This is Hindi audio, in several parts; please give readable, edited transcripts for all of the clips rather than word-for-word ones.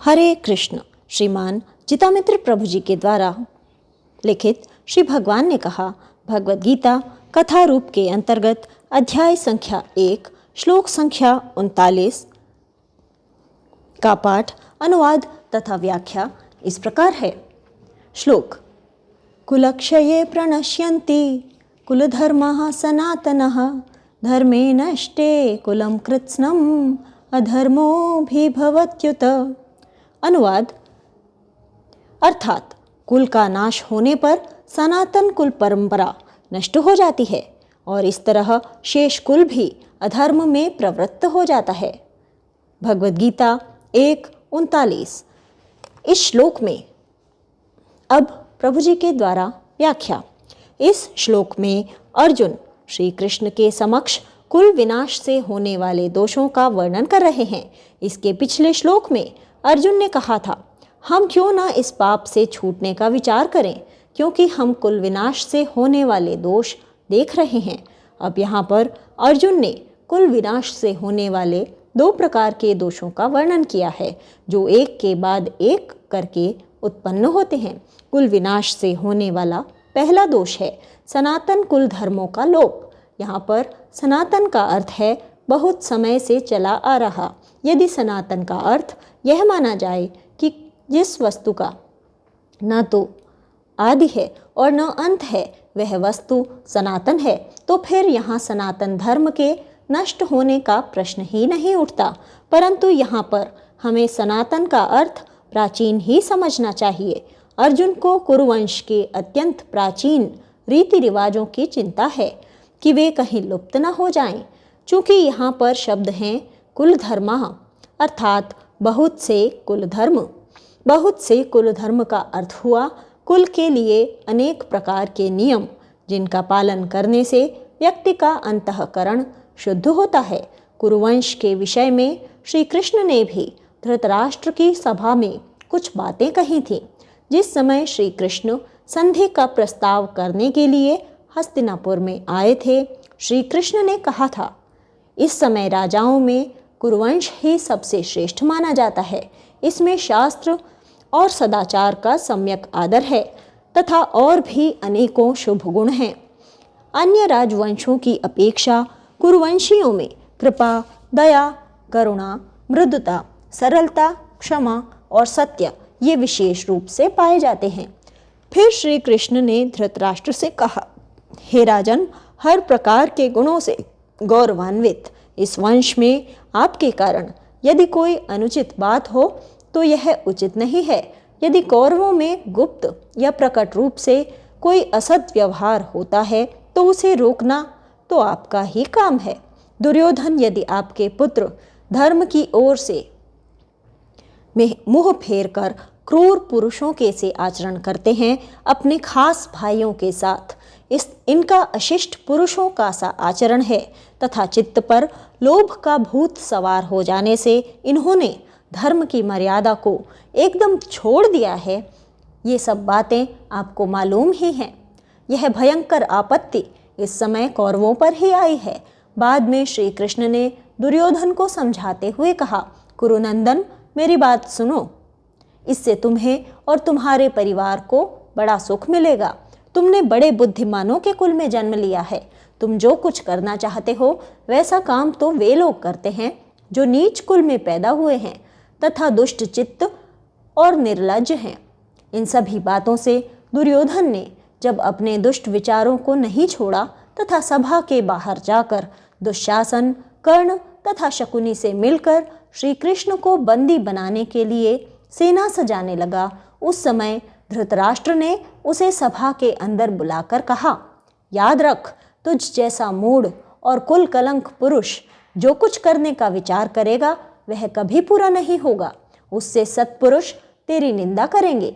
हरे कृष्ण। श्रीमान चितामित्र प्रभु जी के द्वारा लिखित श्री भगवान ने कहा, भगवद गीता कथा रूप के अंतर्गत अध्याय संख्या 1 श्लोक संख्या 39 का पाठ, अनुवाद तथा व्याख्या इस प्रकार है। श्लोक: कुलक्षये प्रणश्यन्ति कुलधर्मः सनातनः, धर्मे नष्टे कुलं कृत्स्नम् अधर्मोऽभिभवत्युत। अनुवाद: अर्थात कुल का नाश होने पर सनातन कुल परंपरा नष्ट हो जाती है और इस तरह शेष कुल भी अधर्म में प्रवृत्त हो जाता है। भगवद गीता 1:39। इस श्लोक में अब प्रभु जी के द्वारा व्याख्या। इस श्लोक में अर्जुन श्री कृष्ण के समक्ष कुल विनाश से होने वाले दोषों का वर्णन कर रहे हैं। इसके पिछले श्लोक में अर्जुन ने कहा था, हम क्यों ना इस पाप से छूटने का विचार करें, क्योंकि हम कुल विनाश से होने वाले दोष देख रहे हैं। अब यहाँ पर अर्जुन ने कुल विनाश से होने वाले 2 प्रकार के दोषों का वर्णन किया है, जो एक के बाद एक करके उत्पन्न होते हैं। कुल विनाश से होने वाला पहला दोष है सनातन कुल धर्मों का लोप। यहाँ पर सनातन का अर्थ है बहुत समय से चला आ रहा। यदि सनातन का अर्थ यह माना जाए कि जिस वस्तु का न तो आदि है और न अंत है, वह वस्तु सनातन है, तो फिर यहाँ सनातन धर्म के नष्ट होने का प्रश्न ही नहीं उठता। परंतु यहाँ पर हमें सनातन का अर्थ प्राचीन ही समझना चाहिए। अर्जुन को कुरुवंश के अत्यंत प्राचीन रीति रिवाजों की चिंता है कि वे कहीं लुप्त न हो जाएं। चूँकि यहाँ पर शब्द हैं कुल धर्मः, अर्थात बहुत से कुल धर्म। बहुत से कुल धर्म का अर्थ हुआ कुल के लिए अनेक प्रकार के नियम, जिनका पालन करने से व्यक्ति का अंतःकरण शुद्ध होता है। कुरुवंश के विषय में श्री कृष्ण ने भी धृतराष्ट्र की सभा में कुछ बातें कही थीं। जिस समय श्री कृष्ण संधि का प्रस्ताव करने के लिए हस्तिनापुर में आए थे, श्री कृष्ण ने कहा था, इस समय राजाओं में कुरुवंश ही सबसे श्रेष्ठ माना जाता है। इसमें शास्त्र और सदाचार का सम्यक आदर है तथा और भी अनेकों शुभ गुण हैं। अन्य राजवंशों की अपेक्षा कुरुवंशियों में कृपा, दया, करुणा, मृदुता, सरलता, क्षमा और सत्य ये विशेष रूप से पाए जाते हैं। फिर श्री कृष्ण ने धृतराष्ट्र से कहा, हे राजन, हर प्रकार के गुणों से गौरवान्वित इस वंश में आपके कारण यदि कोई अनुचित बात हो तो यह उचित नहीं है। यदि कौरवों में गुप्त या प्रकट रूप से कोई असद व्यवहार होता है तो उसे रोकना तो आपका ही काम है। दुर्योधन यदि आपके पुत्र धर्म की ओर से मुंह फेर कर क्रूर पुरुषों के से आचरण करते हैं, अपने खास भाइयों के साथ इनका अशिष्ट पुरुषों का सा आचरण है तथा चित्त पर लोभ का भूत सवार हो जाने से इन्होंने धर्म की मर्यादा को एकदम छोड़ दिया है। ये सब बातें आपको मालूम ही हैं। यह भयंकर आपत्ति इस समय कौरवों पर ही आई है। बाद में श्री कृष्ण ने दुर्योधन को समझाते हुए कहा, कुरुनंदन, मेरी बात सुनो। इससे तुम्हें और तुम्हारे परिवार को बड़ा सुख मिलेगा। तुमने बड़े बुद्धिमानों के कुल में जन्म लिया है। तुम जो कुछ करना चाहते हो वैसा काम तो वे लोग करते हैं जो नीच कुल में पैदा हुए हैं तथा दुष्ट चित्त और निर्लज्ज हैं। इन सभी बातों से दुर्योधन ने जब अपने दुष्ट विचारों को नहीं छोड़ा तथा सभा के बाहर जाकर दुशासन, कर्ण तथा शकुनी से मिलकर श्री कृष्ण को बंदी बनाने के लिए सेना सजाने लगा, उस समय धृतराष्ट्र ने उसे सभा के अंदर बुलाकर कहा, याद रख, तुझ जैसा मूढ़ और कुल कलंक पुरुष जो कुछ करने का विचार करेगा वह कभी पूरा नहीं होगा। उससे सत्पुरुष तेरी निंदा करेंगे।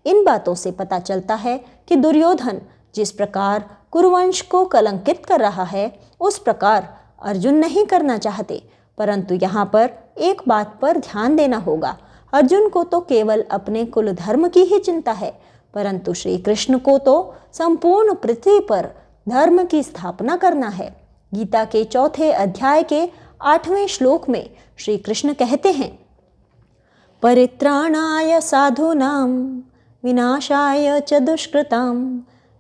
इन बातों से पता चलता है कि दुर्योधन जिस प्रकार कुरुवंश को कलंकित कर रहा है उस प्रकार अर्जुन नहीं करना चाहते। परंतु यहाँ पर एक बात पर ध्यान देना होगा। अर्जुन को तो केवल अपने कुल धर्म की ही चिंता है, परंतु श्री कृष्ण को तो संपूर्ण पृथ्वी पर धर्म की स्थापना करना है। गीता के 4 अध्याय के 8वें श्लोक में श्री कृष्ण कहते हैं, परित्राणाय साधूनां विनाशाय च दुष्कृतां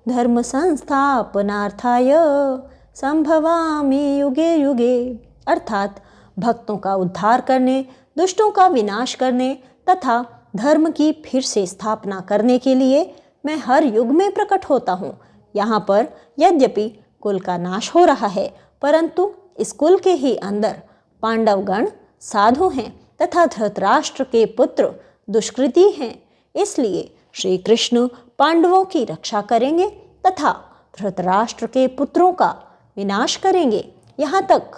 धर्म संस्थापनार्थाय संभवामि युगे युगे। अर्थात भक्तों का उद्धार करने, दुष्टों का विनाश करने तथा धर्म की फिर से स्थापना करने के लिए मैं हर युग में प्रकट होता हूँ। यहाँ पर यद्यपि कुल का नाश हो रहा है, परंतु इस कुल के ही अंदर पांडवगण साधु हैं तथा धृतराष्ट्र के पुत्र दुष्कृती हैं। इसलिए श्री कृष्ण पांडवों की रक्षा करेंगे तथा धृतराष्ट्र के पुत्रों का विनाश करेंगे। यहाँ तक,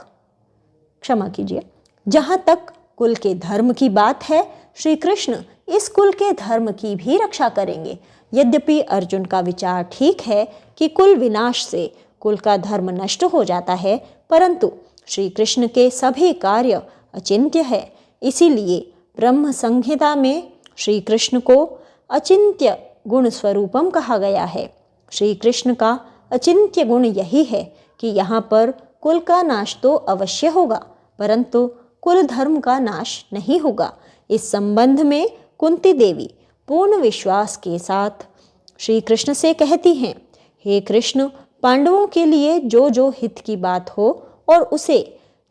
क्षमा कीजिए, जहाँ तक कुल के धर्म की बात है, श्री कृष्ण इस कुल के धर्म की भी रक्षा करेंगे। यद्यपि अर्जुन का विचार ठीक है कि कुल विनाश से कुल का धर्म नष्ट हो जाता है, परंतु श्री कृष्ण के सभी कार्य अचिंत्य है। इसीलिए ब्रह्म संहिता में श्री कृष्ण को अचिंत्य गुण स्वरूपम कहा गया है। श्री कृष्ण का अचिंत्य गुण यही है कि यहाँ पर कुल का नाश तो अवश्य होगा, परंतु कुल धर्म का नाश नहीं होगा। इस संबंध में कुंती देवी पूर्ण विश्वास के साथ श्री कृष्ण से कहती हैं, हे कृष्ण, पांडवों के लिए जो जो हित की बात हो और उसे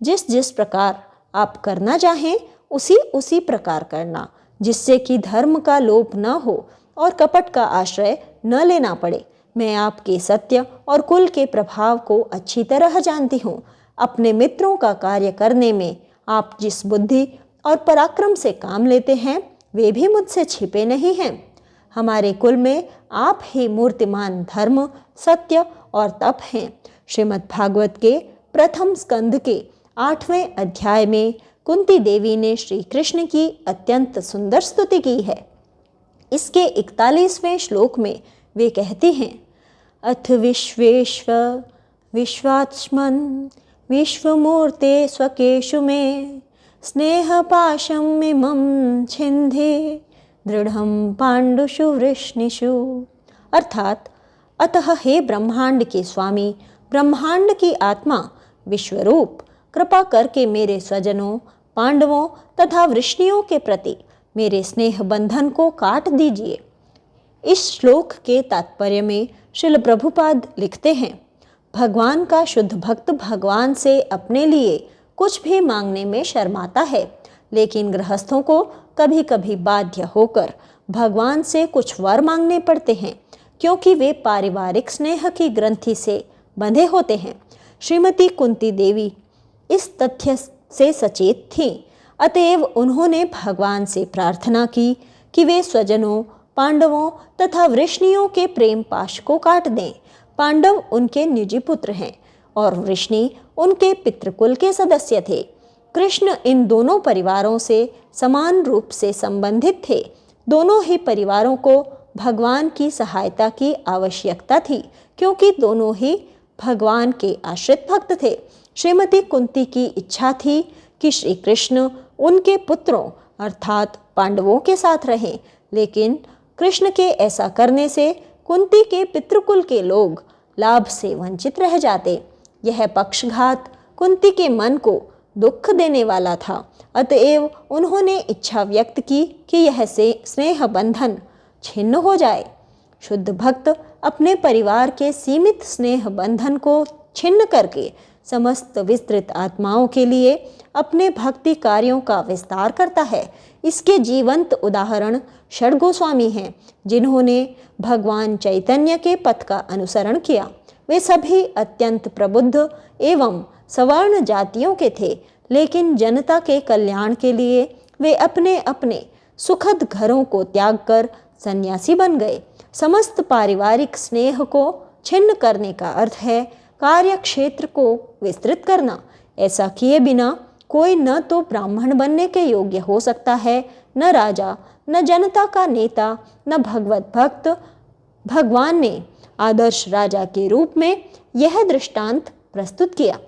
जिस जिस प्रकार आप करना चाहें उसी उसी प्रकार करना, जिससे कि धर्म का लोप न हो और कपट का आश्रय न लेना पड़े। मैं आपके सत्य और कुल के प्रभाव को अच्छी तरह जानती हूँ। अपने मित्रों का कार्य करने में आप जिस बुद्धि और पराक्रम से काम लेते हैं वे भी मुझसे छिपे नहीं हैं। हमारे कुल में आप ही मूर्तिमान धर्म, सत्य और तप हैं। श्रीमद् भागवत के प्रथम स्कंद के 8वें अध्याय में कुंती देवी ने श्री कृष्ण की अत्यंत सुंदर स्तुति की है। इसके 41वें श्लोक में वे कहती हैं, अथ विश्वेश्व विश्वात्मन विश्वमूर्ते स्वकेशु मे स्नेह पाशम इमं छिंधे दृढ़ं पांडुषु वृष्णिषु। अर्थात, अतः हे ब्रह्मांड के स्वामी, ब्रह्मांड की आत्मा, विश्वरूप, कृपा करके मेरे स्वजनों, पांडवों तथा वृष्णियों के प्रति मेरे स्नेह बंधन को काट दीजिए। इस श्लोक के तात्पर्य में श्रील प्रभुपाद लिखते हैं, भगवान का शुद्ध भक्त भगवान से अपने लिए कुछ भी मांगने में शर्माता है, लेकिन गृहस्थों को कभी कभी बाध्य होकर भगवान से कुछ वर मांगने पड़ते हैं, क्योंकि वे पारिवारिक स्नेह की ग्रंथि से बंधे होते हैं। श्रीमती कुंती देवी इस तथ्य से सचेत थीं, अतएव उन्होंने भगवान से प्रार्थना की कि वे स्वजनों, पांडवों तथा वृष्णियों के प्रेम पाश को काट दें। पांडव उनके निजी पुत्र हैं और वृष्णि उनके पितृकुल के सदस्य थे। कृष्ण इन दोनों परिवारों से समान रूप से संबंधित थे। दोनों ही परिवारों को भगवान की सहायता की आवश्यकता थी, क्योंकि दोनों ही भगवान के आश्रित भक्त थे। श्रीमती कुंती की इच्छा थी कि श्री कृष्ण उनके पुत्रों अर्थात पांडवों के साथ रहें, लेकिन कृष्ण के ऐसा करने से कुंती के पितृकुल के लोग लाभ से वंचित रह जाते। यह पक्षघात कुंती के मन को दुख देने वाला था, अतएव उन्होंने इच्छा व्यक्त की कि यह से स्नेह बंधन छिन्न हो जाए। शुद्ध भक्त अपने परिवार के सीमित स्नेह बंधन को छिन्न करके समस्त विस्तृत आत्माओं के लिए अपने भक्ति कार्यों का विस्तार करता है। इसके जीवंत उदाहरण षड गोस्वामी हैं, जिन्होंने भगवान चैतन्य के पथ का अनुसरण किया। वे सभी अत्यंत प्रबुद्ध एवं सवर्ण जातियों के थे, लेकिन जनता के कल्याण के लिए वे अपने अपने सुखद घरों को त्याग कर सन्यासी बन गए। समस्त पारिवारिक स्नेह को छिन्न करने का अर्थ है कार्य क्षेत्र को विस्तृत करना। ऐसा किए बिना कोई न तो ब्राह्मण बनने के योग्य हो सकता है, न राजा, न जनता का नेता, न भगवत भक्त। भगवान ने आदर्श राजा के रूप में यह दृष्टांत प्रस्तुत किया।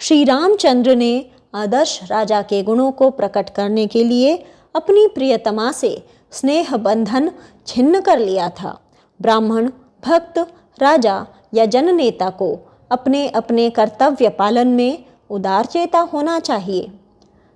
श्री रामचंद्र ने आदर्श राजा के गुणों को प्रकट करने के लिए अपनी प्रियतमा से स्नेह बंधन छिन्न कर लिया था। ब्राह्मण, भक्त, राजा या जननेता को अपने अपने कर्तव्य पालन में उदारचेता होना चाहिए।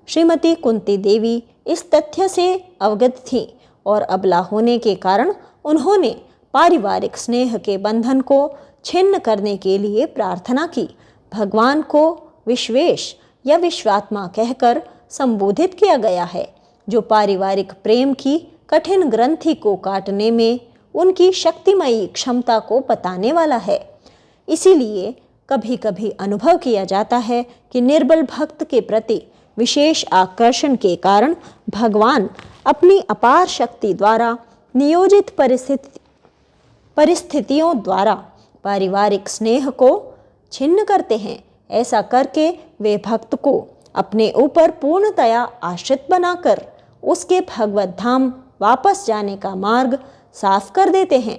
श्रीमती कुंती देवी इस तथ्य से अवगत थीं और अबला होने के कारण उन्होंने पारिवारिक स्नेह के बंधन को छिन्न करने के लिए प्रार्थना की। भगवान को विश्वेश या विश्वात्मा कहकर संबोधित किया गया है, जो पारिवारिक प्रेम की कठिन ग्रंथि को काटने में उनकी शक्तिमयी क्षमता को बताने वाला है। इसीलिए कभी कभी अनुभव किया जाता है कि निर्बल भक्त के प्रति विशेष आकर्षण के कारण भगवान अपनी अपार शक्ति द्वारा नियोजित परिस्थितियों द्वारा पारिवारिक स्नेह को छिन्न करते हैं। ऐसा करके वे भक्त को अपने ऊपर पूर्णतया आश्रित बनाकर उसके भगवत धाम वापस जाने का मार्ग साफ कर देते हैं।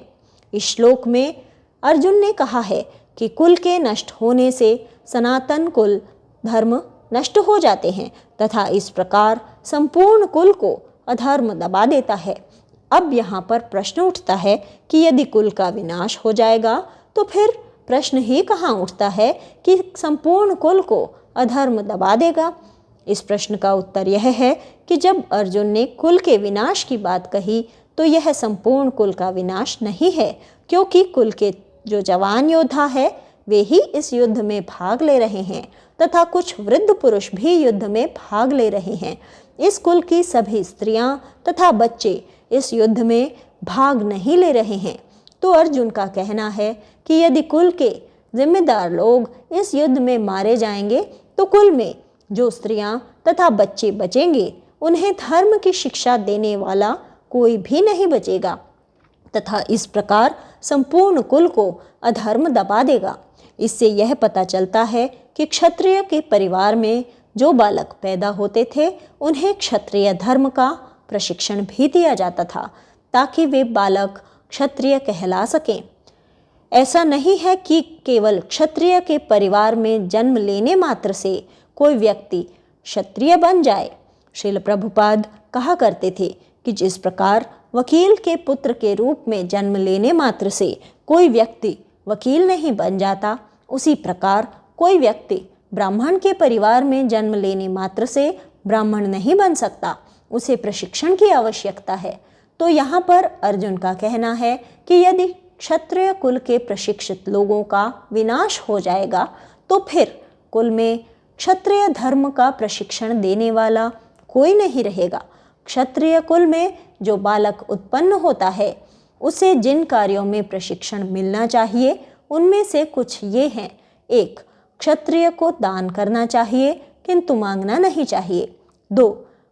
इस श्लोक में अर्जुन ने कहा है कि कुल के नष्ट होने से सनातन कुल धर्म नष्ट हो जाते हैं तथा इस प्रकार संपूर्ण कुल को अधर्म दबा देता है। अब यहाँ पर प्रश्न उठता है कि यदि कुल का विनाश हो जाएगा तो फिर प्रश्न ही कहाँ उठता है कि संपूर्ण कुल को अधर्म दबा देगा। इस प्रश्न का उत्तर यह है कि जब अर्जुन ने कुल के विनाश की बात कही तो यह संपूर्ण कुल का विनाश नहीं है, क्योंकि कुल के जो जवान योद्धा है वे ही इस युद्ध में भाग ले रहे हैं तथा कुछ वृद्ध पुरुष भी युद्ध में भाग ले रहे हैं। इस कुल की सभी स्त्रियां तथा बच्चे इस युद्ध में भाग नहीं ले रहे हैं। तो अर्जुन का कहना है कि यदि कुल के जिम्मेदार लोग इस युद्ध में मारे जाएंगे तो कुल में जो स्त्रियां तथा बच्चे बचेंगे उन्हें धर्म की शिक्षा देने वाला कोई भी नहीं बचेगा तथा इस प्रकार संपूर्ण कुल को अधर्म दबा देगा। इससे यह पता चलता है कि क्षत्रिय के परिवार में जो बालक पैदा होते थे उन्हें क्षत्रिय धर्म का प्रशिक्षण भी दिया जाता था ताकि वे बालक क्षत्रिय कहला सकें। ऐसा नहीं है कि केवल क्षत्रिय के परिवार में जन्म लेने मात्र से कोई व्यक्ति क्षत्रिय बन जाए। श्रील प्रभुपाद कहा करते थे कि जिस प्रकार वकील के पुत्र के रूप में जन्म लेने मात्र से कोई व्यक्ति वकील नहीं बन जाता, उसी प्रकार कोई व्यक्ति ब्राह्मण के परिवार में जन्म लेने मात्र से ब्राह्मण नहीं बन सकता, उसे प्रशिक्षण की आवश्यकता है। तो यहाँ पर अर्जुन का कहना है कि यदि क्षत्रिय कुल के प्रशिक्षित लोगों का विनाश हो जाएगा तो फिर कुल में क्षत्रिय धर्म का प्रशिक्षण देने वाला कोई नहीं रहेगा। क्षत्रिय कुल में जो बालक उत्पन्न होता है उसे जिन कार्यों में प्रशिक्षण मिलना चाहिए उनमें से कुछ ये हैं। 1. क्षत्रिय को दान करना चाहिए किंतु मांगना नहीं चाहिए। 2.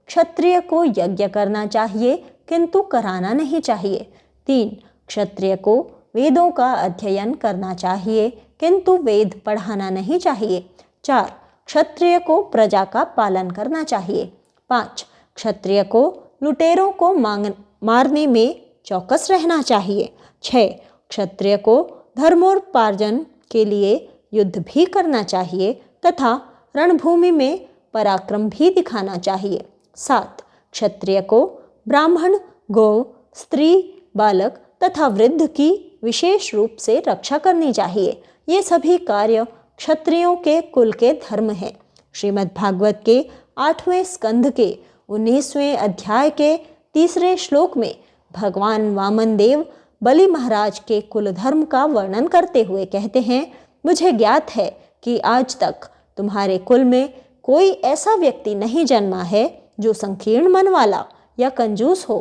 क्षत्रिय को यज्ञ करना चाहिए किंतु कराना नहीं चाहिए। 3. क्षत्रिय को वेदों का अध्ययन करना चाहिए किंतु वेद पढ़ाना नहीं चाहिए। 4. क्षत्रिय को प्रजा का पालन करना चाहिए। 5. क्षत्रिय को लुटेरों को मारने में चौकस रहना चाहिए। 6. क्षत्रिय को धर्मोपार्जन के लिए युद्ध भी करना चाहिए तथा रणभूमि में पराक्रम भी दिखाना चाहिए। 7. क्षत्रिय को ब्राह्मण, गौ, स्त्री, बालक तथा वृद्ध की विशेष रूप से रक्षा करनी चाहिए। ये सभी कार्य क्षत्रियों के कुल के धर्म हैं। श्रीमद् भागवत के 8वें स्कंध के 19वें अध्याय के 3 श्लोक में भगवान वामन देव बलि महाराज के कुल धर्म का वर्णन करते हुए कहते हैं, मुझे ज्ञात है कि आज तक तुम्हारे कुल में कोई ऐसा व्यक्ति नहीं जन्मा है जो संकीर्ण मन वाला या कंजूस हो।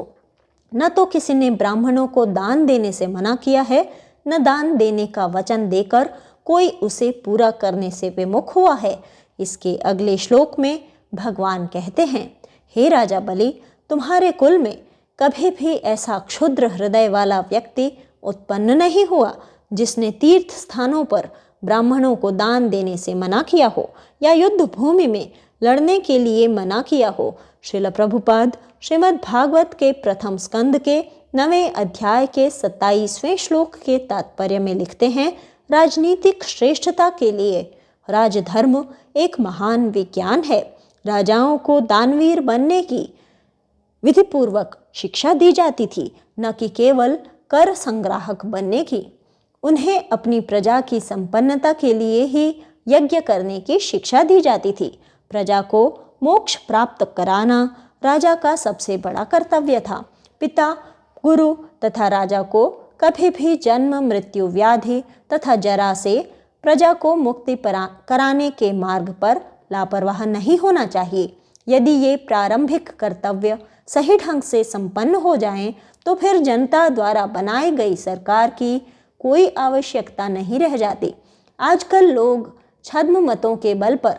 न तो किसी ने ब्राह्मणों को दान देने से मना किया है, न दान देने का वचन देकर कोई उसे पूरा करने से विमुख हुआ है। इसके अगले श्लोक में भगवान कहते हैं, हे राजा बलि, तुम्हारे कुल में कभी भी ऐसा क्षुद्र हृदय वाला व्यक्ति उत्पन्न नहीं हुआ जिसने तीर्थ स्थानों पर ब्राह्मणों को दान देने से मना किया हो या युद्ध भूमि में लड़ने के लिए मना किया हो। श्रील प्रभुपाद श्रीमद् भागवत के प्रथम स्कंद के 9वें अध्याय के 27वें श्लोक के तात्पर्य में लिखते हैं, राजनीतिक श्रेष्ठता के लिए राजधर्म एक महान विज्ञान है। राजाओं को दानवीर बनने की विधिपूर्वक शिक्षा दी जाती थी, न कि केवल कर संग्राहक बनने की। उन्हें अपनी प्रजा की संपन्नता के लिए ही यज्ञ करने की शिक्षा दी जाती थी। प्रजा को मोक्ष प्राप्त कराना राजा का सबसे बड़ा कर्तव्य था। पिता, गुरु तथा राजा को कभी भी जन्म, मृत्यु, व्याधि तथा जरा से प्रजा को मुक्ति कराने के मार्ग पर लापरवाह नहीं होना चाहिए। यदि ये प्रारंभिक कर्तव्य सही ढंग से संपन्न हो जाएं, तो फिर जनता द्वारा बनाई गई सरकार की कोई आवश्यकता नहीं रह जाती। आजकल लोग छद्म मतों के बल पर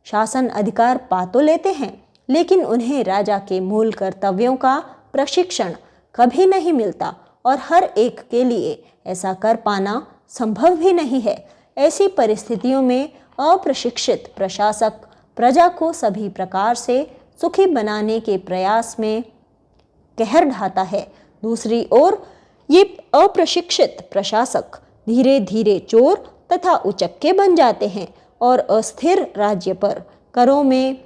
शासन अधिकार पा तो लेते हैं, लेकिन उन्हें राजा के मूल कर्तव्यों का प्रशिक्षण कभी नहीं मिलता और हर एक के लिए ऐसा कर पाना संभव भी नहीं है। ऐसी परिस्थितियों में अप्रशिक्षित प्रशासक प्रजा को सभी प्रकार से सुखी बनाने के प्रयास में कहर ढाता है। दूसरी ओर ये अप्रशिक्षित प्रशासक धीरे धीरे चोर तथा उचक्के बन जाते हैं और अस्थिर राज्य पर करों में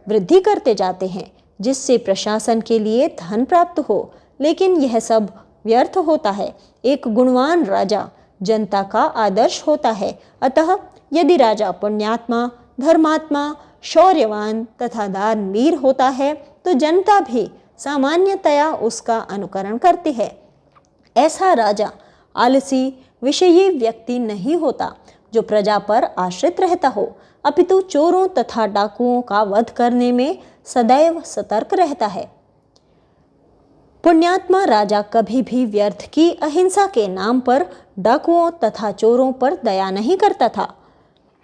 वृद्धि करते जाते हैं, जिससे प्रशासन के लिए धन प्राप्त हो, लेकिन यह सब व्यर्थ होता है। एक गुणवान राजा जनता का आदर्श होता है। अतः यदि राजा पुण्यात्मा, धर्मात्मा, शौर्यवान तथा दानवीर होता है, तो जनता भी सामान्यतया उसका अनुकरण करती है। ऐसा राजा आलसी, विषयी व्यक्ति नहीं होता जो प्रजा पर आश्रित रहता हो, अपितु चोरों तथा डाकुओं का वध करने में सदैव सतर्क रहता है। पुण्यात्मा राजा कभी भी व्यर्थ की अहिंसा के नाम पर डाकुओं तथा चोरों पर दया नहीं करता था।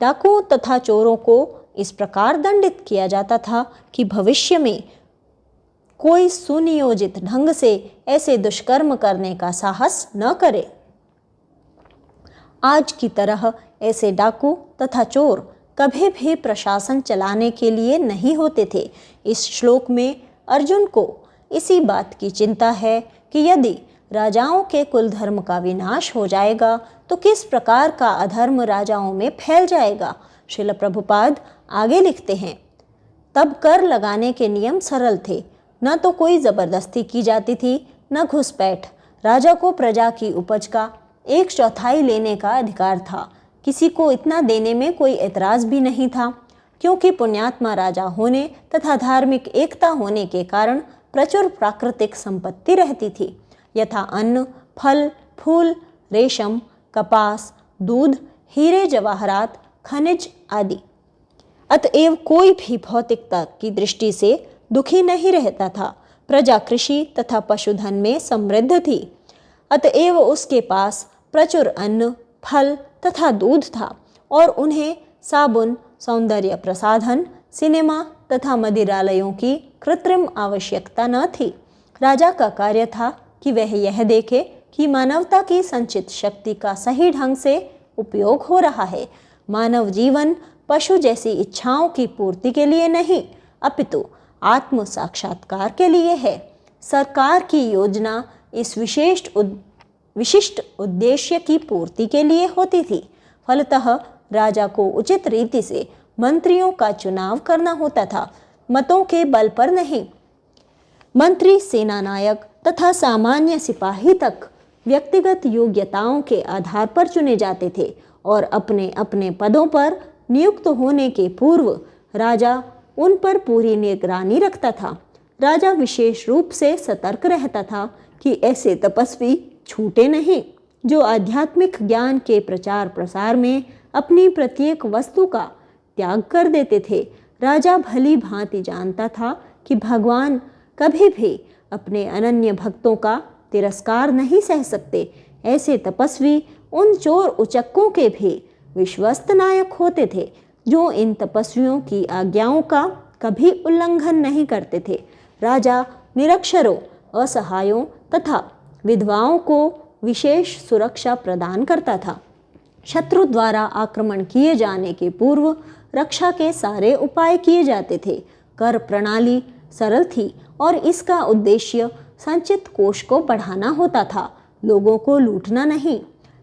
डाकुओं तथा चोरों को इस प्रकार दंडित किया जाता था कि भविष्य में कोई सुनियोजित ढंग से ऐसे दुष्कर्म करने का साहस न करे। आज की तरह ऐसे डाकू तथा चोर कभी भी प्रशासन चलाने के लिए नहीं होते थे। इस श्लोक में अर्जुन को इसी बात की चिंता है कि यदि राजाओं के कुल धर्म का विनाश हो जाएगा तो किस प्रकार का अधर्म राजाओं में फैल जाएगा। श्रील प्रभुपाद आगे लिखते हैं, तब कर लगाने के नियम सरल थे, न तो कोई जबरदस्ती की जाती थी न घुसपैठ। राजा को प्रजा की उपज का 1/4 लेने का अधिकार था। किसी को इतना देने में कोई एतराज भी नहीं था, क्योंकि पुण्यात्मा राजा होने तथा धार्मिक एकता होने के कारण प्रचुर प्राकृतिक संपत्ति रहती थी, यथा अन्न, फल, फूल, रेशम, कपास, दूध, हीरे जवाहरात, खनिज आदि। अतएव कोई भी भौतिकता की दृष्टि से दुखी नहीं रहता था। प्रजा कृषि तथा पशुधन में समृद्ध थी, अतएव उसके पास प्रचुर अन्न, फल तथा दूध था और उन्हें साबुन, सौंदर्य प्रसाधन, सिनेमा तथा मदिरालयों की कृत्रिम आवश्यकता न थी। राजा का कार्य था कि वह यह देखे कि मानवता की संचित शक्ति का सही ढंग से उपयोग हो रहा है। मानव जीवन पशु जैसी इच्छाओं की पूर्ति के लिए नहीं, अपितु आत्म साक्षात्कार के लिए है। सरकार की योजना इस विशिष्ट उद्देश्य की पूर्ति के लिए होती थी। फलतः राजा को उचित रीति से मंत्रियों का चुनाव करना होता था, मतों के बल पर नहीं। मंत्री, सेना नायक तथा सामान्य सिपाही तक व्यक्तिगत योग्यताओं के आधार पर चुने जाते थे और अपने अपने पदों पर नियुक्त होने के पूर्व राजा उन पर पूरी निगरानी रखता था। राजा विशेष रूप से सतर्क रहता था कि ऐसे तपस्वी छूटे नहीं जो आध्यात्मिक ज्ञान के प्रचार प्रसार में अपनी प्रत्येक वस्तु का त्याग कर देते थे। राजा भली भांति जानता था कि भगवान कभी भी अपने अनन्य भक्तों का तिरस्कार नहीं सह सकते। ऐसे तपस्वी उन चोर उचक्कों के भी विश्वस्त नायक होते थे जो इन तपस्वियों की आज्ञाओं का कभी उल्लंघन नहीं करते थे। राजा निरक्षरों, असहायों तथा विधवाओं को विशेष सुरक्षा प्रदान करता था। शत्रु द्वारा आक्रमण किए जाने के पूर्व रक्षा के सारे उपाय किए जाते थे। कर प्रणाली सरल थी और इसका उद्देश्य संचित कोष को बढ़ाना होता था, लोगों को लूटना नहीं।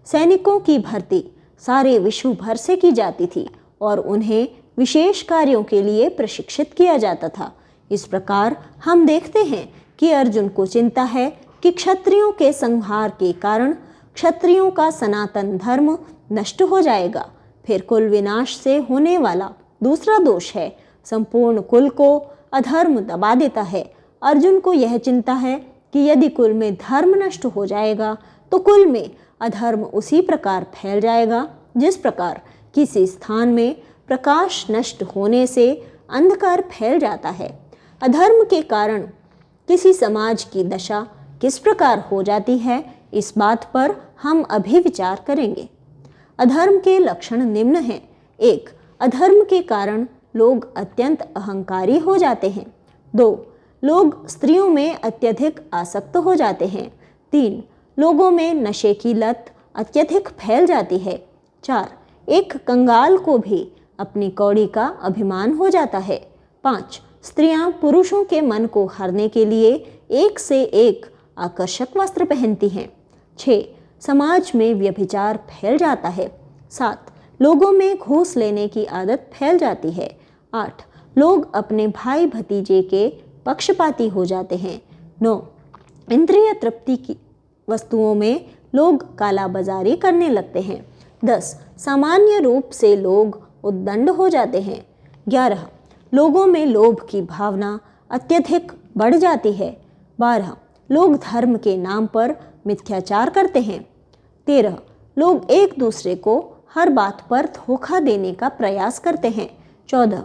सैनिकों की भर्ती सारे विश्व भर से की जाती थी और उन्हें विशेष कार्यों के लिए प्रशिक्षित किया जाता था। इस प्रकार हम देखते हैं कि अर्जुन को चिंता है कि क्षत्रियों के संहार के कारण क्षत्रियों का सनातन धर्म नष्ट हो जाएगा। फिर कुल विनाश से होने वाला दूसरा दोष है संपूर्ण कुल को अधर्म दबा देता है। अर्जुन को यह चिंता है कि यदि कुल में धर्म नष्ट हो जाएगा तो कुल में अधर्म उसी प्रकार फैल जाएगा जिस प्रकार किसी स्थान में प्रकाश नष्ट होने से अंधकार फैल जाता है। अधर्म के कारण किसी समाज की दशा किस प्रकार हो जाती है, इस बात पर हम अभी विचार करेंगे। अधर्म के लक्षण निम्न हैं। 1. अधर्म के कारण लोग अत्यंत अहंकारी हो जाते हैं। 2. लोग स्त्रियों में अत्यधिक आसक्त हो जाते हैं। 3. लोगों में नशे की लत अत्यधिक फैल जाती है। 4. एक कंगाल को भी अपनी कौड़ी का अभिमान हो जाता है। 5. स्त्रियां पुरुषों के मन को हरने के लिए एक से एक आकर्षक वस्त्र पहनती हैं। 6. समाज में व्यभिचार फैल जाता है। 7. लोगों में घूस लेने की आदत फैल जाती है। 8. लोग अपने भाई भतीजे के पक्षपाती हो जाते हैं। 9. इंद्रिय तृप्ति की वस्तुओं में लोग कालाबाजारी करने लगते हैं। 10. सामान्य रूप से लोग उद्दंड हो जाते हैं। 11. लोगों में लोभ की भावना अत्यधिक बढ़ जाती है। 12. लोग धर्म के नाम पर मिथ्याचार करते हैं। 13. लोग एक दूसरे को हर बात पर धोखा देने का प्रयास करते हैं। 14.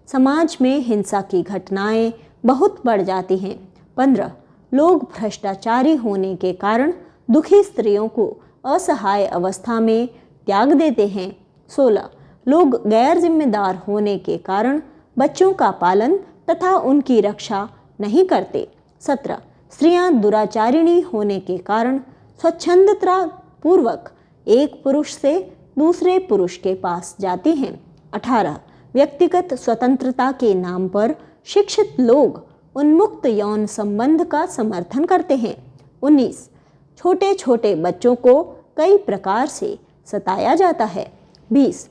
समाज में हिंसा की घटनाएं बहुत बढ़ जाती हैं। 15. लोग भ्रष्टाचारी होने के कारण दुखी स्त्रियों को असहाय अवस्था में त्याग देते हैं। 16. लोग गैर जिम्मेदार होने के कारण बच्चों का पालन तथा उनकी रक्षा नहीं करते। 17. स्त्रियां दुराचारिणी होने के कारण स्वच्छंदता पूर्वक एक पुरुष से दूसरे पुरुष के पास जाती हैं। 18. व्यक्तिगत स्वतंत्रता के नाम पर शिक्षित लोग उन्मुक्त यौन संबंध का समर्थन करते हैं। 19. छोटे छोटे बच्चों को कई प्रकार से सताया जाता है। 20.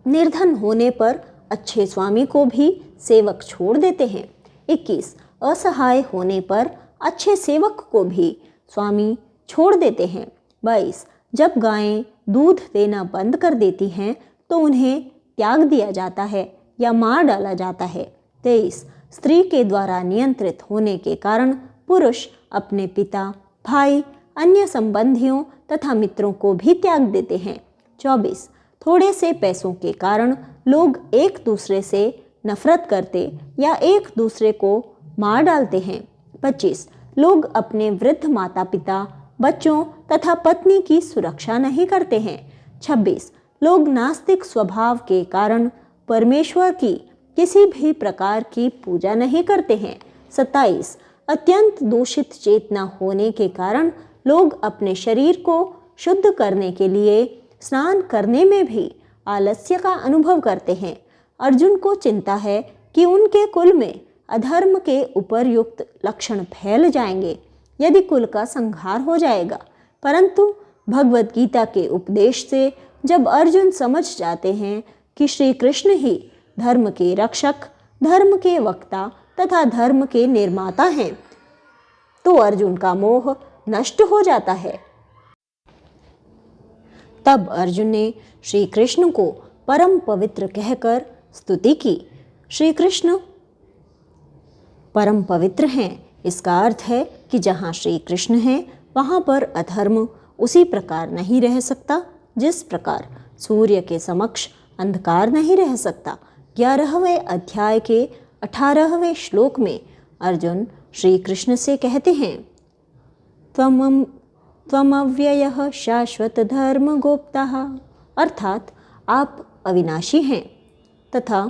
निर्धन होने पर अच्छे स्वामी को भी सेवक छोड़ देते हैं। 21. असहाय होने पर अच्छे सेवक को भी स्वामी छोड़ देते हैं। 22. जब गायें दूध देना बंद कर देती हैं तो उन्हें त्याग दिया जाता है या मार डाला जाता है। 23. स्त्री के द्वारा नियंत्रित होने के कारण पुरुष अपने पिता, भाई, अन्य संबंधियों तथा मित्रों को भी त्याग देते हैं। 24. थोड़े से पैसों के कारण लोग एक दूसरे से नफरत करते या एक दूसरे को मार डालते हैं। 25. लोग अपने वृद्ध माता पिता, बच्चों तथा पत्नी की सुरक्षा नहीं करते हैं। 26. लोग नास्तिक स्वभाव के कारण परमेश्वर की किसी भी प्रकार की पूजा नहीं करते हैं। 27. अत्यंत दूषित चेतना होने के कारण लोग अपने शरीर को शुद्ध करने के लिए स्नान करने में भी आलस्य का अनुभव करते हैं। अर्जुन को चिंता है कि उनके कुल में अधर्म के उपर्युक्त लक्षण फैल जाएंगे यदि कुल का संहार हो जाएगा। परंतु भगवत गीता के उपदेश से जब अर्जुन समझ जाते हैं कि श्री कृष्ण ही धर्म के रक्षक, धर्म के वक्ता तथा धर्म के निर्माता हैं, तो अर्जुन का मोह नष्ट हो जाता है। तब अर्जुन ने श्री कृष्ण को परम पवित्र कहकर स्तुति की। श्री कृष्ण परम पवित्र हैं, इसका अर्थ है कि जहाँ श्री कृष्ण हैं वहाँ पर अधर्म उसी प्रकार नहीं रह सकता जिस प्रकार सूर्य के समक्ष अंधकार नहीं रह सकता। 11वें अध्याय के 18वें श्लोक में अर्जुन श्री कृष्ण से कहते हैं, त्वमव्ययः शाश्वत धर्म गोप्ताः, अर्थात आप अविनाशी हैं तथा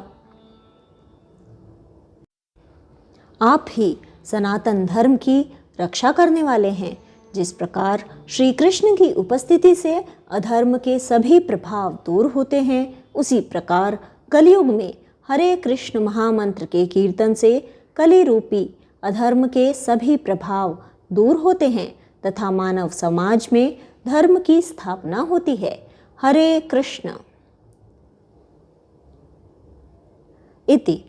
आप ही सनातन धर्म की रक्षा करने वाले हैं। जिस प्रकार श्री कृष्ण की उपस्थिति से अधर्म के सभी प्रभाव दूर होते हैं, उसी प्रकार कलयुग में हरे कृष्ण महामंत्र के कीर्तन से कली रूपी अधर्म के सभी प्रभाव दूर होते हैं तथा मानव समाज में धर्म की स्थापना होती है। हरे कृष्ण इति।